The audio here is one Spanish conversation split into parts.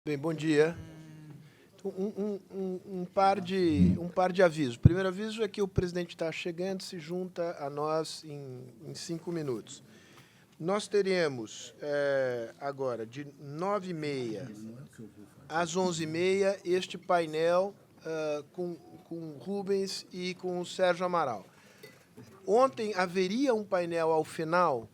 Bem, bom dia. Um par de avisos. O primeiro aviso é que o presidente está chegando, se junta a nós em 5 minutos. Nós teremos agora, de 9h30 às 11h30, este painel com Rubens e com o Sérgio Amaral. Ontem haveria um painel ao final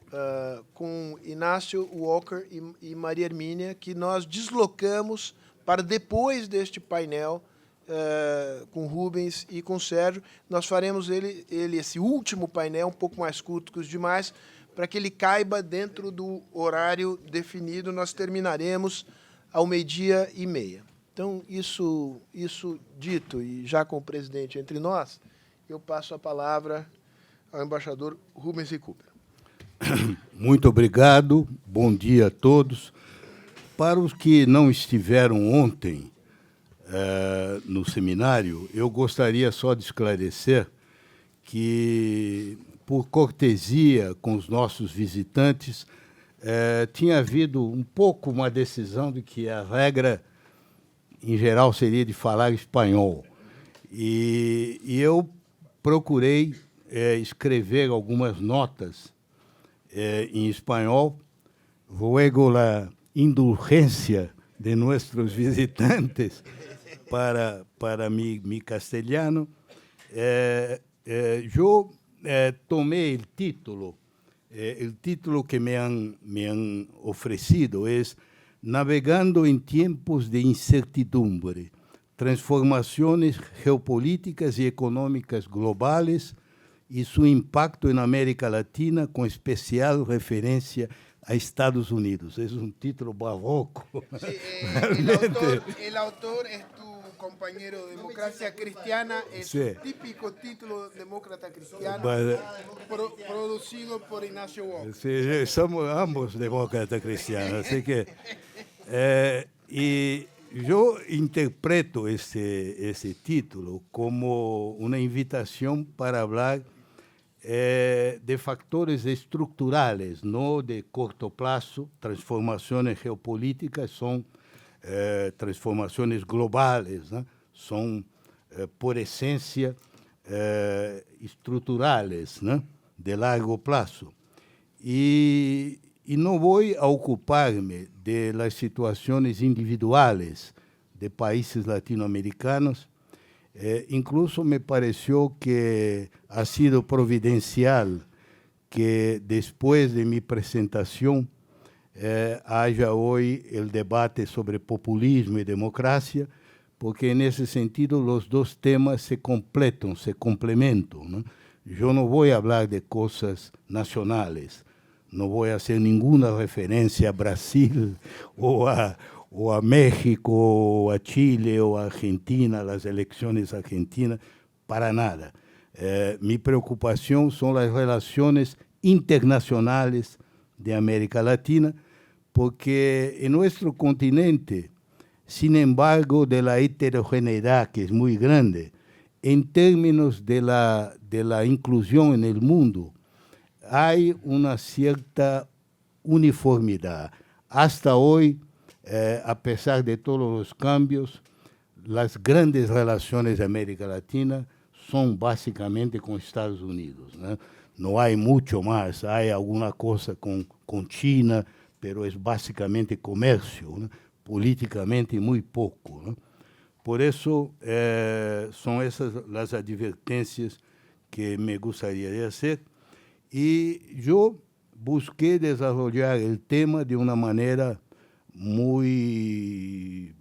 com Inácio Walker e Maria Hermínia, que nós deslocamos para depois deste painel com Rubens e com Sérgio. Nós faremos esse último painel um pouco mais curto que os demais, para que ele caiba dentro do horário definido. Nós terminaremos ao 12h30. Então, isso dito, e já com o presidente entre nós, eu passo a palavra ao embaixador Rubens Recupero. Muito obrigado, bom dia a todos. Para os que não estiveram ontem no seminário, eu gostaria só de esclarecer que, por cortesia com os nossos visitantes, tinha havido um pouco uma decisão de que a regra, em geral, seria de falar espanhol. E eu procurei escrever algumas notas em espanhol. Ruego la indulgência de nossos visitantes para mi castelhano. Eu tomei o título que me han oferecido é Navegando em tempos de incertidumbre, transformações geopolíticas e econômicas globais e seu impacto na América Latina, com especial referência a Estados Unidos. É um título barroco. Sí, el autor es tu compañero de Democracia Cristiana, es Sí. un típico título demócrata cristiano, producido por Ignacio Walker. Sí, somos ambos demócratas cristianos, así que y yo interpreto ese título como una invitación para hablar de factores estructurales, no de corto plazo. Transformaciones geopolíticas son transformaciones globales, ¿no? Son, por esencia, estruturales, ¿no? De largo plazo. Y no voy a ocuparme de las situaciones individuales de países latinoamericanos. Incluso me pareció que ha sido providencial que después de mi presentación haya hoy el debate sobre populismo y democracia, porque en ese sentido los dos temas se completan, se complementan, ¿no? Yo no voy a hablar de cosas nacionales, no voy a hacer ninguna referencia a Brasil o a México, o a Chile, o a Argentina, las elecciones argentinas, para nada. Mi preocupación son las relaciones internacionales de América Latina, porque en nuestro continente, sin embargo, de la heterogeneidad, que es muy grande, en términos de la inclusión en el mundo, hay una cierta uniformidad. Hasta hoy, a pesar de todos los cambios, las grandes relaciones de América Latina son básicamente con Estados Unidos, ¿no? No hay mucho más, hay alguna cosa con China, pero es básicamente comercio, ¿no? Políticamente muy poco, ¿no? Por eso son esas las advertencias que me gustaría de hacer. Y yo busqué desarrollar el tema de una manera muy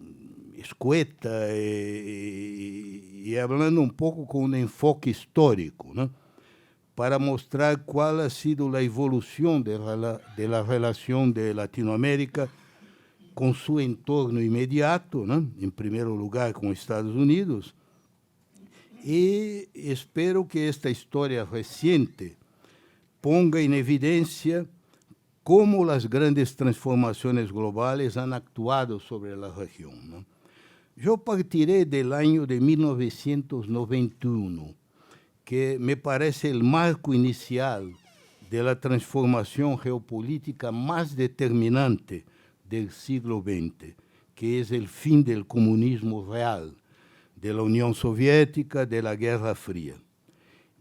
escueta y hablando un poco con un enfoque histórico, ¿no? Para mostrar cuál ha sido la evolución de la relación de Latinoamérica con su entorno inmediato, ¿no? En primer lugar con Estados Unidos. Y espero que esta historia reciente ponga en evidencia cómo las grandes transformaciones globales han actuado sobre la región, ¿no? Yo partiré del año de 1991, que me parece el marco inicial de la transformación geopolítica más determinante del siglo XX, que es el fin del comunismo real, de la Unión Soviética, de la Guerra Fría.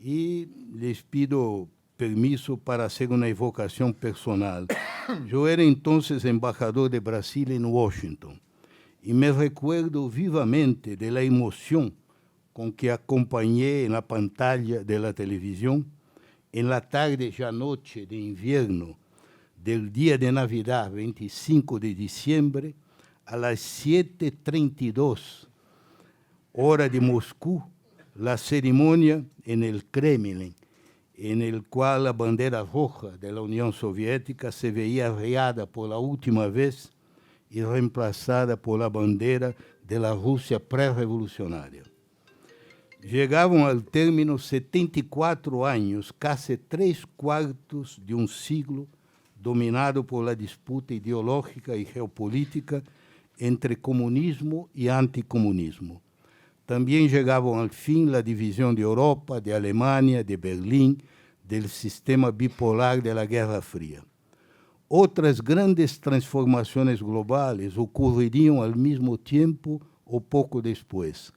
Y les pido permiso para hacer una evocación personal. Yo era entonces embajador de Brasil en Washington y me recuerdo vivamente de la emoción con que acompañé en la pantalla de la televisión, en la tarde ya noche de invierno del día de Navidad, 25 de diciembre, a las 7:32, hora de Moscú, la ceremonia en el Kremlin, en el cual la bandera roja de la Unión Soviética se veía arriada por la última vez y reemplazada por la bandera de la Rusia pré-revolucionaria. Llegaban al término 74 años, casi 3/4 de un siglo, dominado por la disputa ideológica y geopolítica entre comunismo y anticomunismo. También llegaban al fin la división de Europa, de Alemania, de Berlín, del sistema bipolar de la Guerra Fría. Otras grandes transformaciones globales ocurrirían al mismo tiempo o poco después.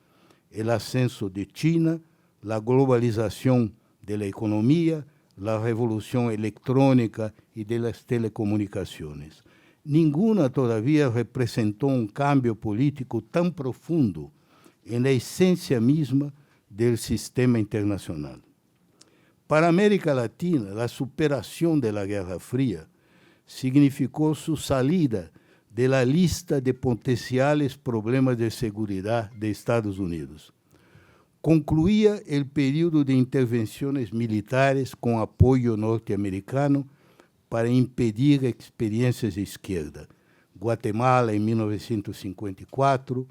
El ascenso de China, la globalización de la economía, la revolución electrónica y de las telecomunicaciones. Ninguna todavía representó un cambio político tan profundo en la esencia misma del sistema internacional. Para América Latina, la superación de la Guerra Fría significó su salida de la lista de potenciales problemas de seguridad de Estados Unidos. Concluía el periodo de intervenciones militares con apoyo norteamericano para impedir experiencias de izquierda. Guatemala en 1954,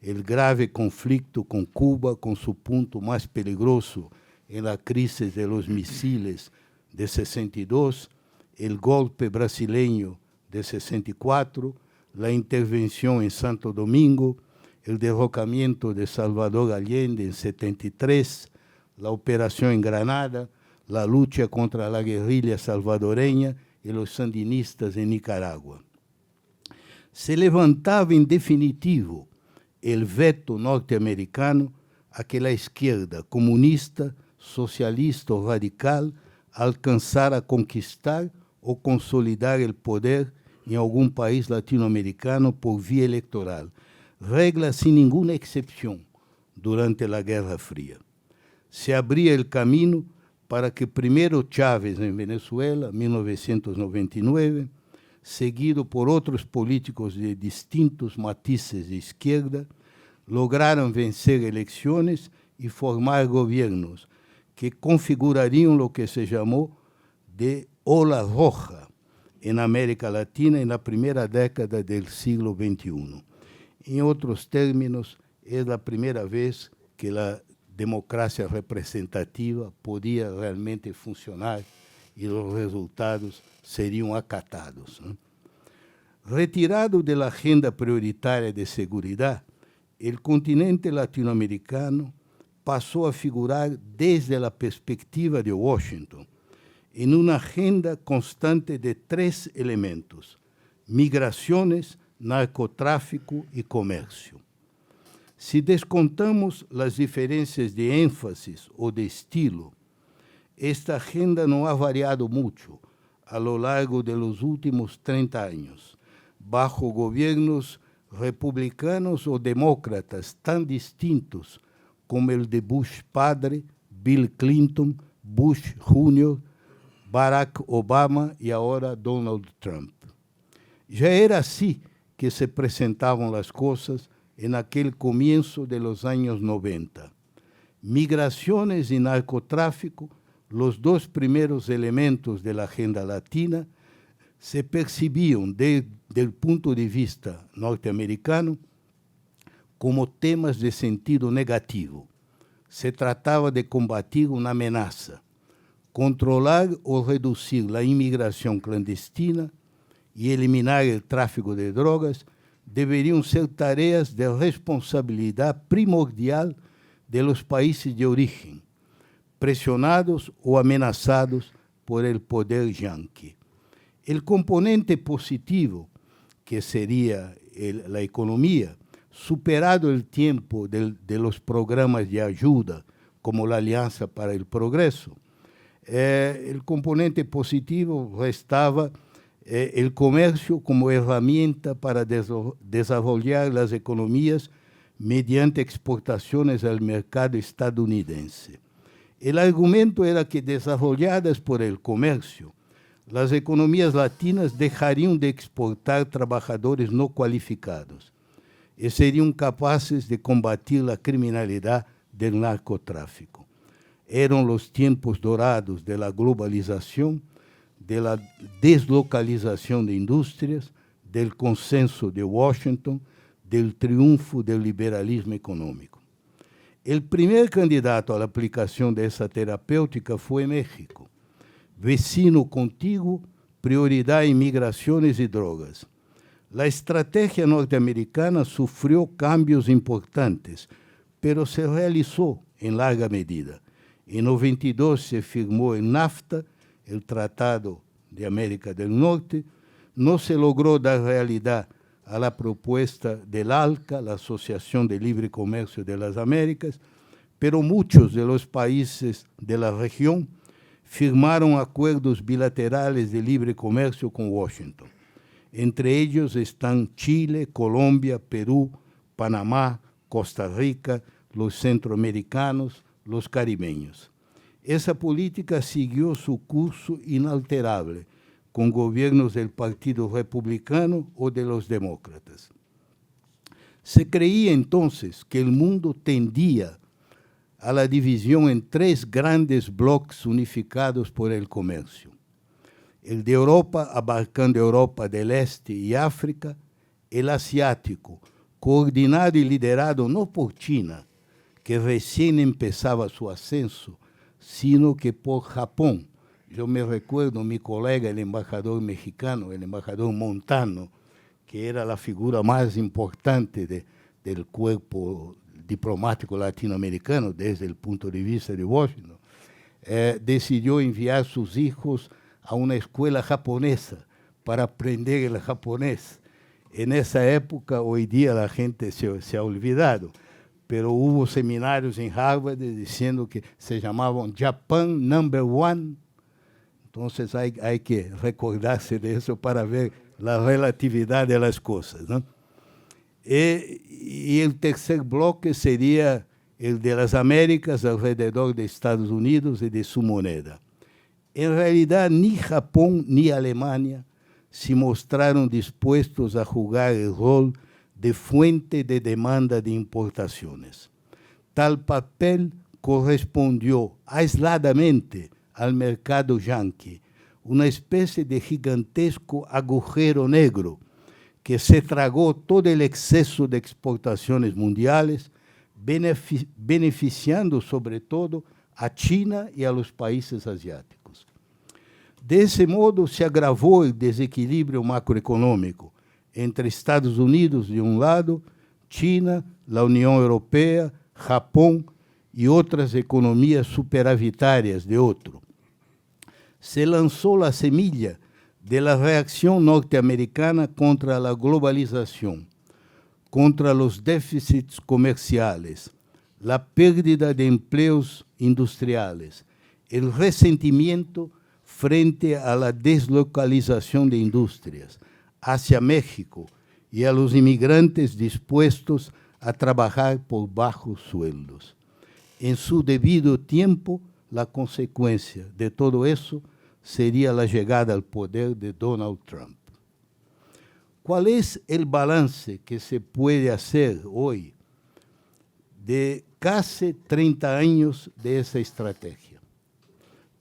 el grave conflicto con Cuba, con su punto más peligroso en la crisis de los misiles de 62, el golpe brasileño de 64, la intervención en Santo Domingo, el derrocamiento de Salvador Allende en 73, la operación en Granada, la lucha contra la guerrilla salvadoreña y los sandinistas en Nicaragua. Se levantaba en definitivo el veto norteamericano a que la izquierda comunista, socialista o radical alcanzara conquistar o consolidar el poder en algún país latinoamericano por vía electoral, regla sin ninguna excepción durante la Guerra Fría. Se abría el camino para que primero Chávez en Venezuela, 1999, seguido por otros políticos de distintos matices de izquierda, lograran vencer elecciones y formar gobiernos que configurarían lo que se llamó de ola roja en América Latina en la primera década del siglo XXI. En otros términos, es la primera vez que la democracia representativa podía realmente funcionar y los resultados serían acatados, ¿no? Retirado de la agenda prioritaria de seguridad, el continente latinoamericano pasó a figurar desde la perspectiva de Washington en una agenda constante de 3 elementos: migraciones, narcotráfico y comercio. Si descontamos las diferencias de énfasis o de estilo, esta agenda no ha variado mucho a lo largo de los últimos 30 años, bajo gobiernos republicanos o demócratas tan distintos como el de Bush padre, Bill Clinton, Bush Jr., Barack Obama y ahora Donald Trump. Ya era así que se presentaban las cosas en aquel comienzo de los años 90. Migraciones y narcotráfico, los 2 primeros elementos de la agenda latina, se percibían desde el punto de vista norteamericano como temas de sentido negativo. Se trataba de combatir una amenaza, controlar o reducir la inmigración clandestina y eliminar el tráfico de drogas deberían ser tareas de responsabilidad primordial de los países de origen, presionados o amenazados por el poder yanqui. El componente positivo, que sería la economía, superado el tiempo de los programas de ayuda, como la Alianza para el Progreso, el componente positivo restaba el comercio como herramienta para desarrollar las economías mediante exportaciones al mercado estadounidense. El argumento era que, desarrolladas por el comercio, las economías latinas dejarían de exportar trabajadores no cualificados y serían capaces de combatir la criminalidad del narcotráfico. Eran los tiempos dorados de la globalización, de la deslocalización de industrias, del consenso de Washington, del triunfo del liberalismo económico. El primer candidato a la aplicación de esa terapéutica fue México. Vecino contiguo, prioridad en migraciones y drogas. La estrategia norteamericana sufrió cambios importantes, pero se realizó en larga medida. En 92 se firmó el NAFTA, el Tratado de América del Norte. No se logró dar realidad a la propuesta del ALCA, la Asociación de Libre Comercio de las Américas, pero muchos de los países de la región firmaron acuerdos bilaterales de libre comercio con Washington. Entre ellos están Chile, Colombia, Perú, Panamá, Costa Rica, los centroamericanos, los caribeños. Esa política siguió su curso inalterable con gobiernos del Partido Republicano o de los demócratas. Se creía entonces que el mundo tendía a la división en tres grandes bloques unificados por el comercio. El de Europa, abarcando Europa del Este y África; el asiático, coordinado y liderado no por China, que recién empezaba su ascenso, sino que por Japón. Yo me recuerdo mi colega, el embajador mexicano, el embajador Montano, que era la figura más importante del cuerpo diplomático latinoamericano desde el punto de vista de Washington, decidió enviar sus hijos a una escuela japonesa para aprender el japonés. En esa época, hoy día la gente se ha olvidado, pero hubo seminarios en Harvard diciendo que se llamaban Japan Number One. Entonces hay que recordarse de eso para ver la relatividad de las cosas, ¿no? Y el tercer bloque sería el de las Américas alrededor de Estados Unidos y de su moneda. En realidad, ni Japón ni Alemania se mostraron dispuestos a jugar el rol de fuente de demanda de importaciones. Tal papel correspondió aisladamente al mercado yanqui, una especie de gigantesco agujero negro que se tragó todo el exceso de exportaciones mundiales, beneficiando sobre todo a China y a los países asiáticos. De ese modo se agravó el desequilibrio macroeconómico entre Estados Unidos de un lado, China, la Unión Europea, Japón y otras economías superavitarias de otro. Se lanzó la semilla de la reacción norteamericana contra la globalización, contra los déficits comerciales, la pérdida de empleos industriales, el resentimiento frente a la deslocalización de industrias hacia México y a los inmigrantes dispuestos a trabajar por bajos sueldos. En su debido tiempo, la consecuencia de todo eso sería la llegada al poder de Donald Trump. ¿Cuál es el balance que se puede hacer hoy de casi 30 años de esa estrategia?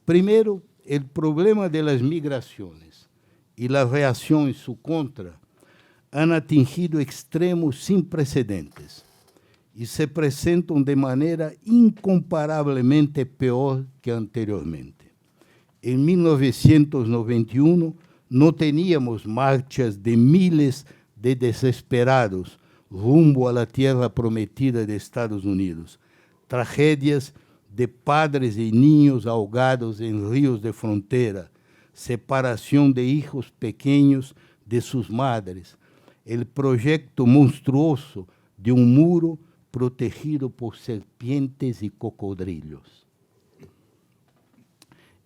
Primero, el problema de las migraciones y la reacción en su contra han atingido extremos sin precedentes y se presentan de manera incomparablemente peor que anteriormente. En 1991 no teníamos marchas de miles de desesperados rumbo a la tierra prometida de Estados Unidos, tragedias de padres y niños ahogados en ríos de frontera, separación de hijos pequeños de sus madres, o projeto monstruoso de um muro protegido por serpientes e cocodrilos.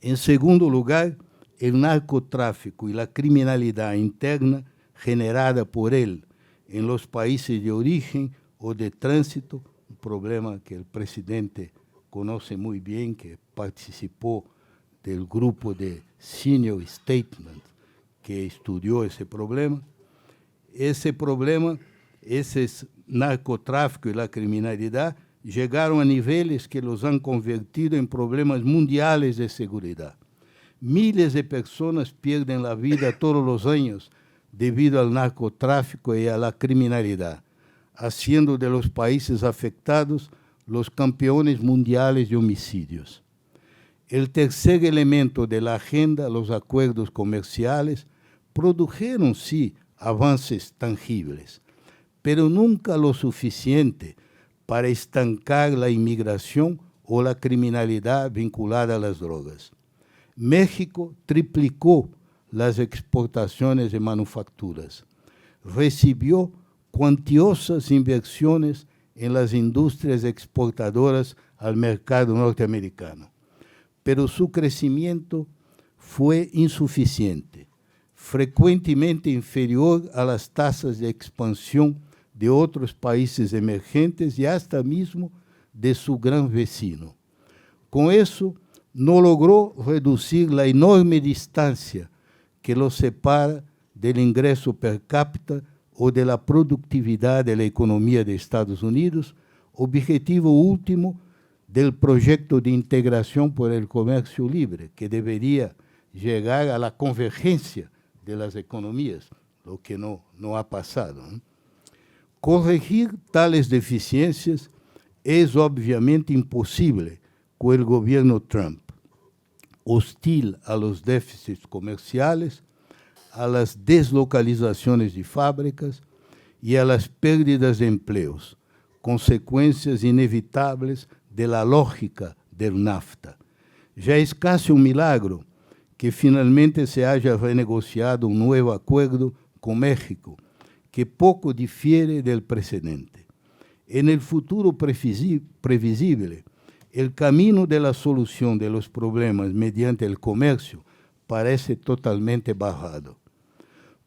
Em segundo lugar, o narcotráfico e a criminalidade interna generada por ele em los países de origem ou de trânsito, um problema que o presidente conhece muito bem, que participou do grupo de Senior Statement, que estudou esse problema. Esse problema, esses narcotráfico e a criminalidade chegaram a níveis que os han convertido em problemas mundiais de segurança. Miles de pessoas perdem a vida todos os anos devido ao narcotráfico e à criminalidade, haciendo de los países afectados los campeones mundiales de homicídios. O terceiro elemento da agenda, os acordos comerciais, produziram, sim, avanços tangíveis, pero nunca lo suficiente para estancar a imigração ou a criminalidade vinculada às drogas. México triplicou as exportações de manufacturas, recibió cuantiosas inversiones en las industrias exportadoras al mercado norteamericano, pero su crecimiento fue insuficiente, frecuentemente inferior a las tasas de expansión de otros países emergentes y hasta mismo de su gran vecino. Con eso, no logró reducir la enorme distancia que los separa del ingreso per cápita ou de la produtividade da economia de Estados Unidos, objetivo último do projeto de integração por el comércio livre, que deveria chegar a la convergência de las economias, o que não ha passado. Corregir tales deficiências é obviamente impossível com o governo Trump, hostil a los déficits comerciales, a las deslocalizações de fábricas e a las pérdidas de empleos, consequências inevitáveis de la lógica del NAFTA. Já é casi um milagro que finalmente se haya renegociado um novo acordo com México, que pouco difiere del precedente. En el futuro previsible, el camino de la solución de los problemas mediante el comercio parece totalmente barrado.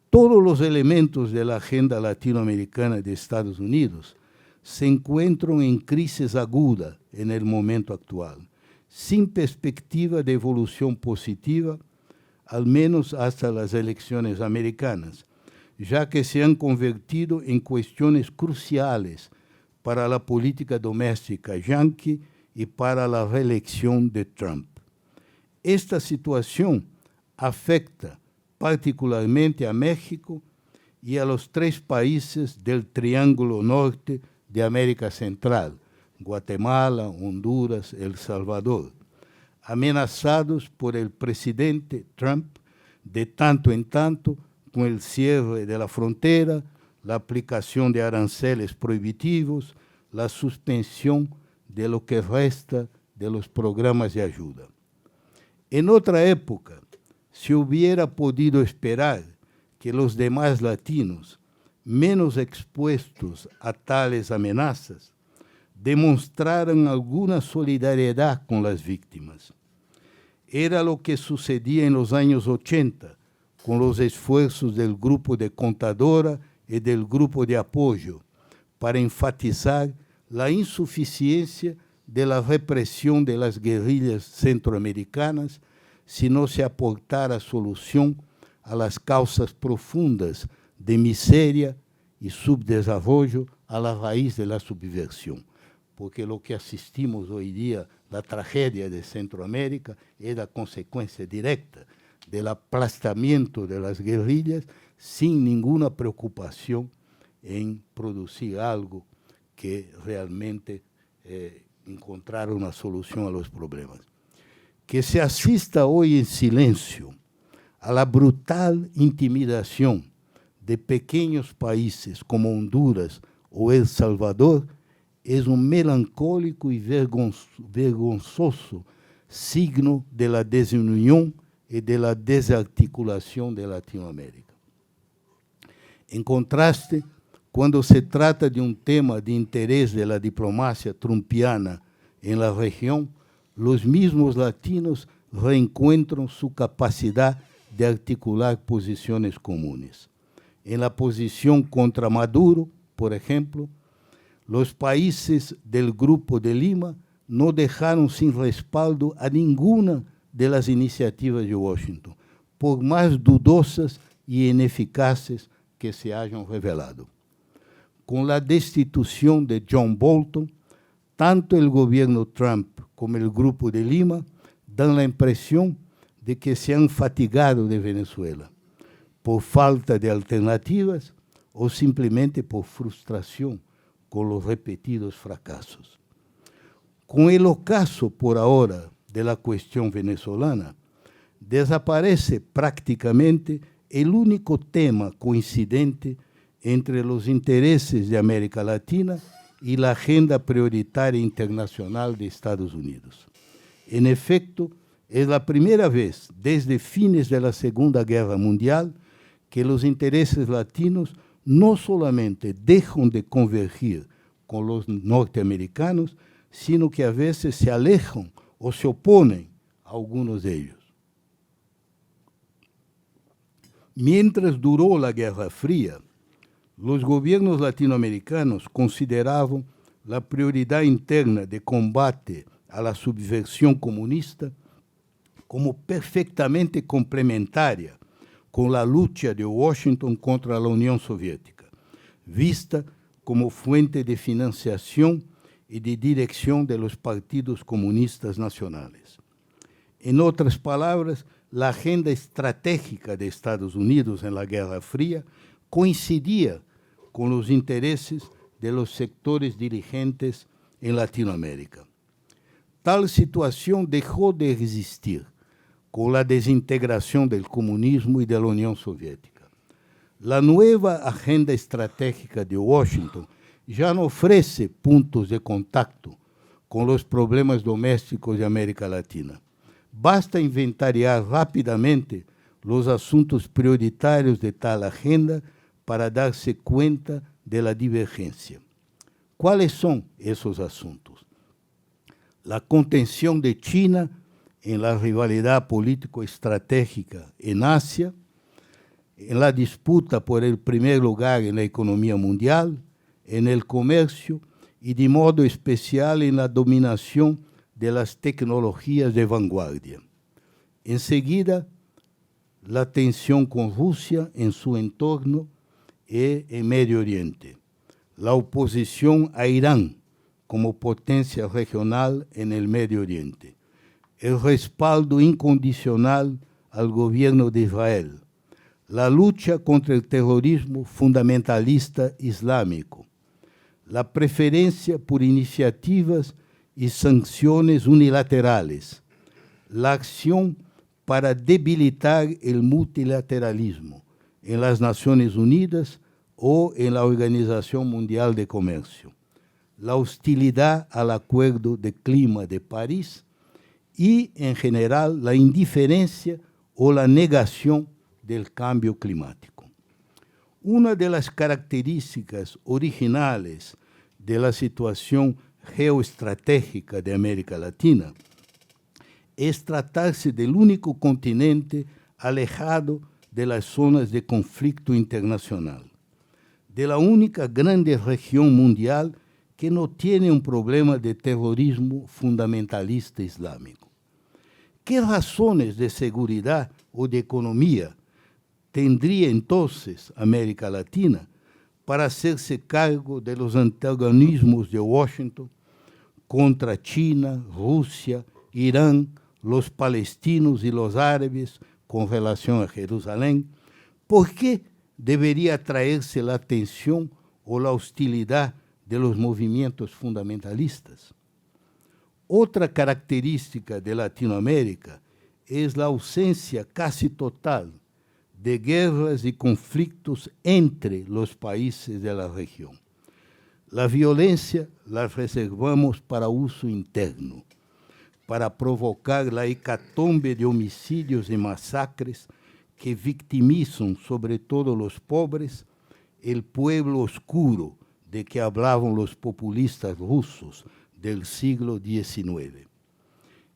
Todos los elementos de la agenda latinoamericana de Estados Unidos se encuentran en crisis aguda en el momento actual, sin perspectiva de evolución positiva, al menos hasta las elecciones americanas, ya que se han convertido en cuestiones cruciales para la política doméstica yanqui y para la reelección de Trump. Esta situación afecta particularmente a México y a los 3 países del Triángulo Norte de América Central, Guatemala, Honduras, El Salvador, amenazados por el presidente Trump de tanto en tanto con el cierre de la frontera, la aplicación de aranceles prohibitivos, la suspensión de lo que resta de los programas de ayuda. En otra época, se hubiera podido esperar que los demás latinos, menos expuestos a tales amenazas, demonstraran alguna solidariedad con las víctimas. Era lo que sucedía en los años 80, con los esfuerzos del grupo de contadora y del grupo de apoyo, para enfatizar la insuficiencia de la represión de las guerrillas centroamericanas si no se aportara solución a las causas profundas de miseria y subdesarrollo a la raíz de la subversión. Porque lo que asistimos hoy día, la tragedia de Centroamérica, es la consecuencia directa del aplastamiento de las guerrillas sin ninguna preocupación en producir algo que realmente encontrar una solución a los problemas. Que se asista hoy en silencio a la brutal intimidación de pequeños países como Honduras o El Salvador es un melancólico y vergonzoso signo de la desunión y de la desarticulación de Latinoamérica. En contraste, cuando se trata de un tema de interés de la diplomacia trumpiana en la región, los mismos latinos reencuentran su capacidad de articular posiciones comunes. En la posición contra Maduro, por ejemplo, los países del Grupo de Lima no dejaron sin respaldo a ninguna de las iniciativas de Washington, por más dudosas y ineficaces que se hayan revelado. Con la destitución de John Bolton, tanto el gobierno Trump como el Grupo de Lima dan la impresión de que se han fatigado de Venezuela por falta de alternativas o simplemente por frustración con los repetidos fracasos. Con el ocaso, por ahora, de la cuestión venezolana, desaparece prácticamente el único tema coincidente entre los intereses de América Latina y la agenda prioritaria internacional de Estados Unidos. En efecto, es la primera vez desde fines de la Segunda Guerra Mundial que los intereses latinos no solamente dejan de convergir con los norteamericanos, sino que a veces se alejan o se oponen a algunos de ellos. Mientras duró la Guerra Fría, los gobiernos latinoamericanos consideraban la prioridad interna de combate a la subversión comunista como perfectamente complementaria con la lucha de Washington contra la Unión Soviética, vista como fuente de financiación y de dirección de los partidos comunistas nacionales. En otras palabras, la agenda estratégica de Estados Unidos en la Guerra Fría coincidía con los intereses de los sectores dirigentes en Latinoamérica. Tal situación dejó de existir con la desintegración del comunismo y de la Unión Soviética. La nueva agenda estratégica de Washington ya no ofrece puntos de contacto con los problemas domésticos de América Latina. Basta inventariar rápidamente los asuntos prioritarios de tal agenda para darse cuenta de la divergencia. ¿Cuáles son esos asuntos? La contención de China en la rivalidad político-estratégica en Asia, en la disputa por el primer lugar en la economía mundial, en el comercio y de modo especial en la dominación de las tecnologías de vanguardia. Enseguida, la tensión con Rusia en su entorno y en Medio Oriente, la oposición a Irán como potencia regional en el Medio Oriente, el respaldo incondicional al gobierno de Israel, la lucha contra el terrorismo fundamentalista islámico, la preferencia por iniciativas y sanciones unilaterales, la acción para debilitar el multilateralismo en las Naciones Unidas o en la Organización Mundial de Comercio, la hostilidad al Acuerdo de Clima de París y, en general, la indiferencia o la negación del cambio climático. Una de las características originales de la situación geoestratégica de América Latina es tratarse del único continente alejado de las zonas de conflicto internacional, de la única grande región mundial que no tiene un problema de terrorismo fundamentalista islámico. ¿Qué razones de seguridad o de economía tendría entonces América Latina para hacerse cargo de los antagonismos de Washington contra China, Rusia, Irán, los palestinos y los árabes con relación a Jerusalén? ¿Por qué debería atraerse la atención o la hostilidad de los movimientos fundamentalistas? Otra característica de Latinoamérica es la ausencia casi total de guerras y conflictos entre los países de la región. La violencia la reservamos para uso interno, para provocar la hecatombe de homicidios y masacres que victimizan sobre todo los pobres el pueblo oscuro de que hablaban los populistas rusos del siglo XIX.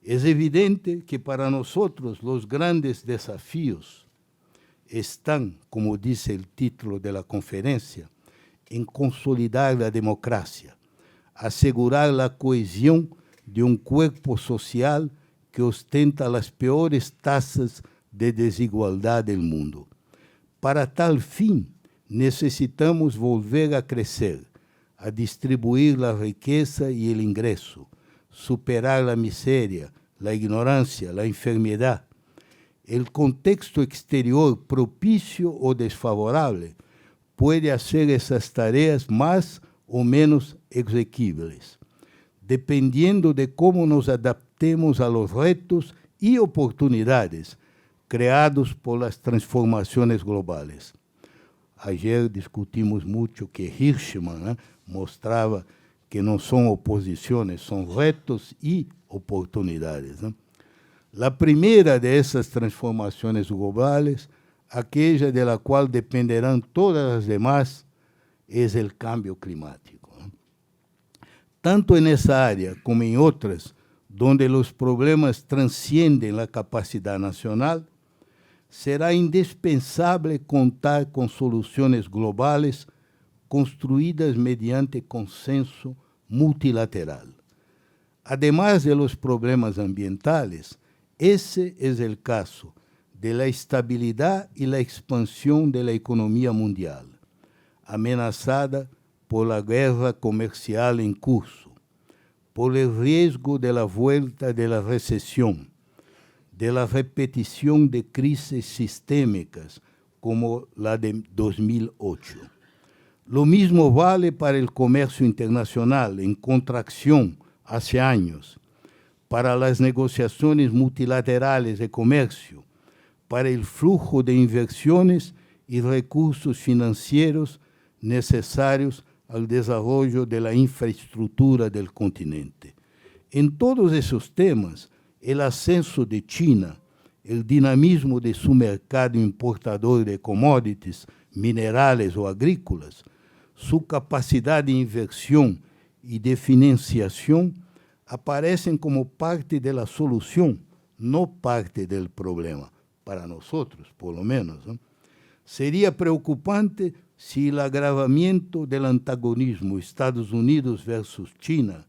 Es evidente que para nosotros los grandes desafíos están, como dice el título de la conferencia, en consolidar la democracia, asegurar la cohesión de un cuerpo social que ostenta las peores tasas de desigualdad del mundo. Para tal fin, necesitamos volver a crecer, a distribuir la riqueza y el ingreso, superar la miseria, la ignorancia, la enfermedad. El contexto exterior propicio o desfavorable puede hacer esas tareas más o menos exequibles, dependiendo de cómo nos adaptemos a los retos y oportunidades creados por las transformaciones globales. Ayer discutimos mucho que Hirschman mostraba que no son oposiciones, son retos y oportunidades. La primera de esas transformaciones globales, aquella de la cual dependerán todas las demás, es el cambio climático. Tanto en esa área como en otras, donde los problemas trascienden la capacidad nacional, será indispensable contar con soluciones globales construidas mediante consenso multilateral. Además de los problemas ambientales, ese es el caso de la estabilidad y la expansión de la economía mundial, amenazada por la guerra comercial en curso, por el riesgo de la vuelta de la recesión, de la repetición de crisis sistémicas como la de 2008. Lo mismo vale para el comercio internacional en contracción hace años, para las negociaciones multilaterales de comercio, para el flujo de inversiones y recursos financieros necesarios al desarrollo de la infraestructura del continente. En todos esos temas, el ascenso de China, el dinamismo de su mercado importador de commodities, minerales o agrícolas, su capacidad de inversión y de financiación aparecen como parte de la solución, no parte del problema, para nosotros, por lo menos, ¿no? Sería preocupante si el agravamiento del antagonismo Estados Unidos versus China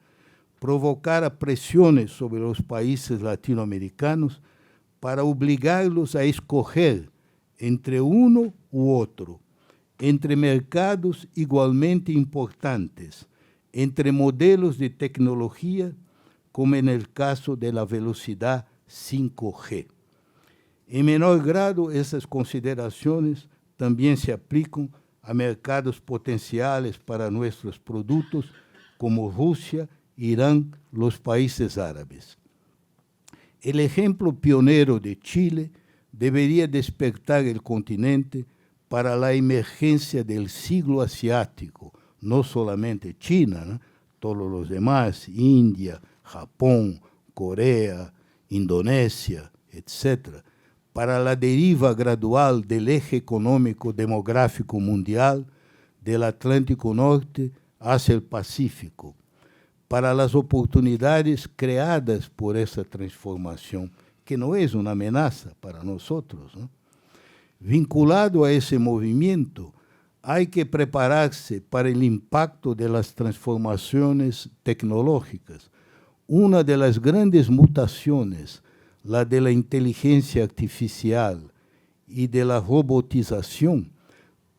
provocara presiones sobre los países latinoamericanos para obligarlos a escoger entre uno u otro, entre mercados igualmente importantes, entre modelos de tecnología, como en el caso de la velocidad 5G. En menor grado, esas consideraciones también se aplican a mercados potenciales para nuestros productos como Rusia, Irán, los países árabes. El ejemplo pionero de Chile debería despertar el continente para la emergencia del siglo asiático, no solamente China, ¿no? Todos los demás, India, Japón, Corea, Indonesia, etc., para la deriva gradual del eje económico demográfico mundial del Atlántico Norte hacia el Pacífico, para las oportunidades creadas por esa transformación, que no es una amenaza para nosotros, ¿no? Vinculado a ese movimiento, hay que prepararse para el impacto de las transformaciones tecnológicas. Una de las grandes mutaciones, la de la inteligencia artificial y de la robotización,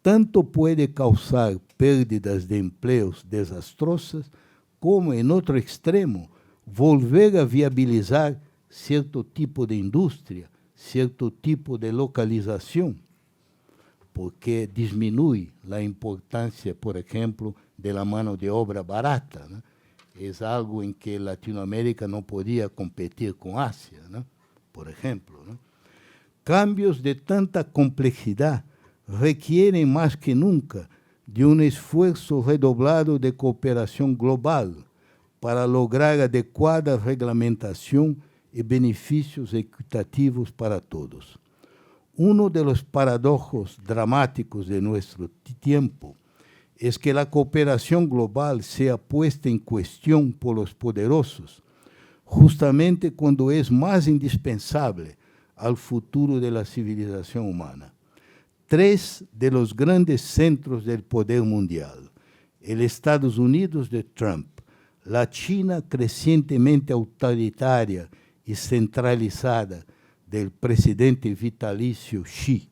tanto puede causar pérdidas de empleos desastrosas, como, en otro extremo, volver a viabilizar cierto tipo de industria, cierto tipo de localización, porque disminuye la importancia, por ejemplo, de la mano de obra barata, ¿no? Es algo en que Latinoamérica no podía competir con Asia, ¿no? Por ejemplo, ¿no? Cambios de tanta complejidad requieren más que nunca de un esfuerzo redoblado de cooperación global para lograr adecuada reglamentación y beneficios equitativos para todos. Uno de los paradojas dramáticos de nuestro tiempo es que la cooperación global sea puesta en cuestión por los poderosos, justamente cuando es más indispensable al futuro de la civilización humana. 3 de los grandes centros del poder mundial, el Estados Unidos de Trump, la China crecientemente autoritaria y centralizada del presidente vitalicio Xi,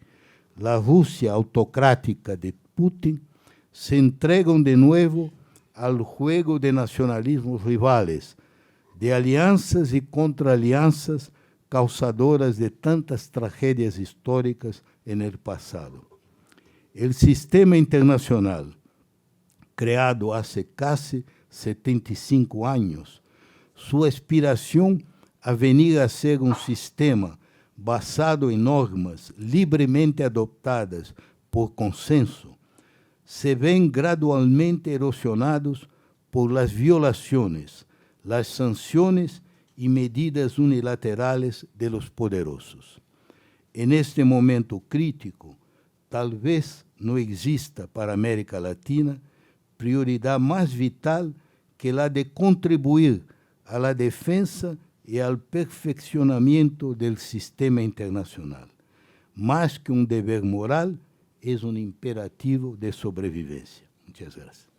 la Rusia autocrática de Putin, se entregan de nuevo al juego de nacionalismos rivales, de alianzas y contraalianzas causadoras de tantas tragedias históricas en el pasado. El sistema internacional, creado hace casi 75 años, su aspiración a venir a ser un sistema basado en normas libremente adoptadas por consenso, se ven gradualmente erosionados por las violaciones, las sanciones y medidas unilaterales de los poderosos. En este momento crítico, tal vez no exista para América Latina prioridad más vital que la de contribuir a la defensa y al perfeccionamiento del sistema internacional. Más que un deber moral, es un imperativo de sobrevivencia. Muchas gracias.